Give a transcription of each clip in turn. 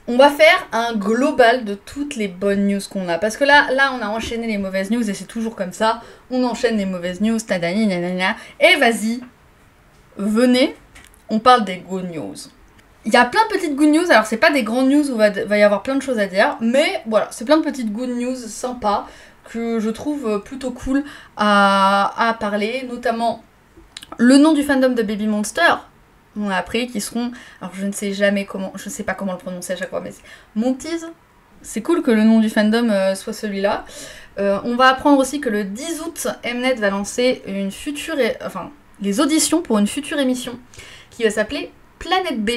On va faire un global de toutes les bonnes news qu'on a. Parce que là, on a enchaîné les mauvaises news et c'est toujours comme ça. On enchaîne les mauvaises news, tadani, nanana. Et vas-y, venez, on parle des good news. Il y a plein de petites good news. Alors, c'est pas des grandes news où va y avoir plein de choses à dire. Mais voilà, c'est plein de petites good news sympas que je trouve plutôt cool à parler. Notamment le nom du fandom de Baby Monster. On a appris qu'ils seront, alors je ne sais jamais comment, je ne sais pas comment le prononcer à chaque fois, mais Monties. C'est cool que le nom du fandom soit celui-là. On va apprendre aussi que le 10 août, Mnet va lancer une future, les auditions pour une future émission qui va s'appeler Planète B.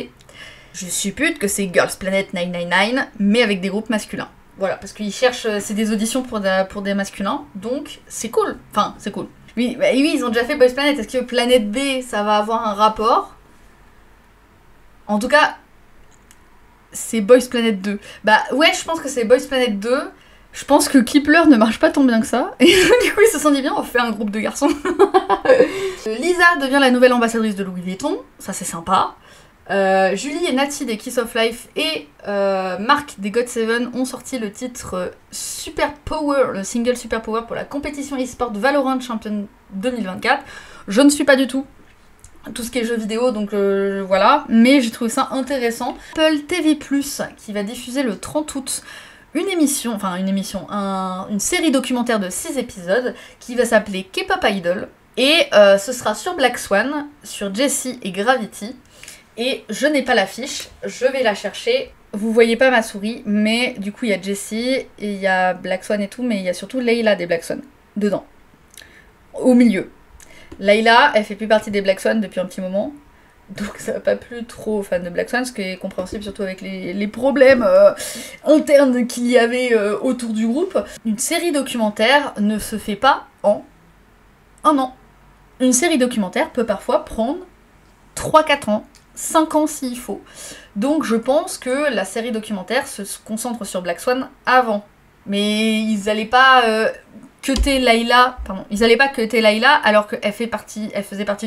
Je suppute que c'est Girls Planet 999, mais avec des groupes masculins. Voilà, parce qu'ils cherchent, c'est des auditions pour des masculins, donc c'est cool. Enfin, c'est cool. Oui, ils ont déjà fait Boys Planet. Est-ce que Planète B, ça va avoir un rapport ? En tout cas, c'est Boys Planet 2. Bah ouais, je pense que c'est Boys Planet 2. Je pense que Kipler ne marche pas tant bien que ça. Et du coup, ils se sont dit bien, on fait un groupe de garçons. Lisa devient la nouvelle ambassadrice de Louis Vuitton. Ça, c'est sympa. Julie et Natty des Kiss of Life et Marc des GOT7 ont sorti le titre Super Power, le single Super Power pour la compétition e-sport Valorant Champion 2024. Je ne suis pas du tout tout ce qui est jeux vidéo, donc voilà, mais j'ai trouvé ça intéressant. Apple TV+, qui va diffuser le 30 août une série documentaire de 6 épisodes qui va s'appeler K-pop Idol, et ce sera sur Black Swan, sur Jessie et Gravity, et je n'ai pas l'affiche, je vais la chercher. Vous voyez pas ma souris, mais du coup il y a Jessie, et il y a Black Swan et tout, mais il y a surtout Layla des Black Swan, dedans, au milieu. Layla, elle fait plus partie des Black Swan depuis un petit moment, donc ça va pas plu trop aux fans de Black Swan, ce qui est compréhensible surtout avec les problèmes internes qu'il y avait autour du groupe. Une série documentaire ne se fait pas en un an. Une série documentaire peut parfois prendre 3-4 ans, 5 ans s'il faut. Donc je pense que la série documentaire se concentre sur Black Swan avant. Mais ils allaient pas... cutter Layla, ils allaient pas cutter Layla alors qu'elle faisait partie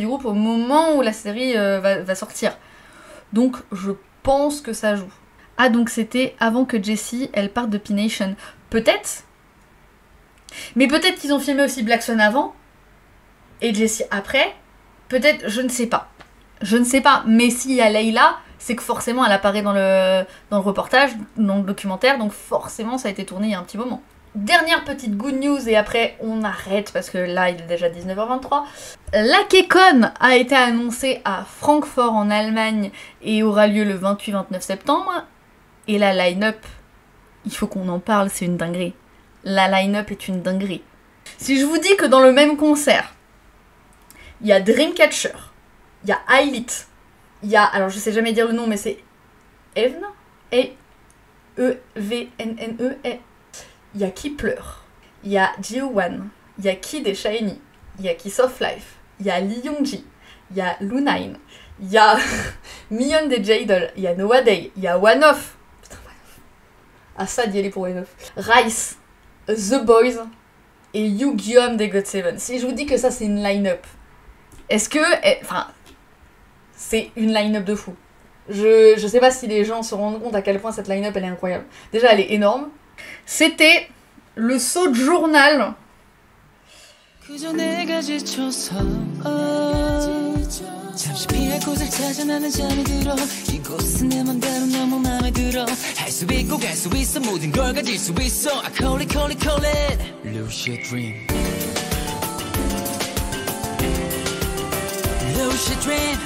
du groupe au moment où la série va sortir. Donc je pense que ça joue. Ah, donc c'était avant que Jessie elle parte de P-Nation. Peut-être. Mais peut-être qu'ils ont filmé aussi Black Swan avant et Jessie après. Peut-être, je ne sais pas. Je ne sais pas, mais s'il y a Layla, c'est que forcément elle apparaît dans le reportage, dans le documentaire, donc forcément ça a été tourné il y a un petit moment. Dernière petite good news et après on arrête parce que là il est déjà 19h23. La KCON a été annoncée à Francfort en Allemagne et aura lieu le 28-29 septembre. Et la line-up, il faut qu'on en parle, c'est une dinguerie. La line-up est une dinguerie. Si je vous dis que dans le même concert, il y a Dreamcatcher, il y a Ailith, il y a, alors je sais jamais dire le nom mais c'est Evn, E-E-V-N-N-E, il y a Kipler, il y a Ji-Won, il y a Kid et Shiny, il y a Kiss of Life, il y a Lee Young-ji, il y a Lu9, il y a Miyeon des J-Idol, il y a Noah Day, il y a One-Off, putain One-Off, ah ça d'y aller pour One-Off, Rice, The Boys et Yu-Gi-Oh des GOT7. Si je vous dis que ça c'est une line-up, est-ce que, enfin, c'est une line-up de fou. Je sais pas si les gens se rendent compte à quel point cette line-up elle est incroyable. Déjà elle est énorme. C'était le saut de journal. 잠시 피할 곳을 찾아 나는 잠이 들어 이곳은 내 맘대로 너무 맘에 들어 할 수 있고 갈 수 있어 모든 걸 가질 수 있어 I call it call it call it lucid dream lucid dream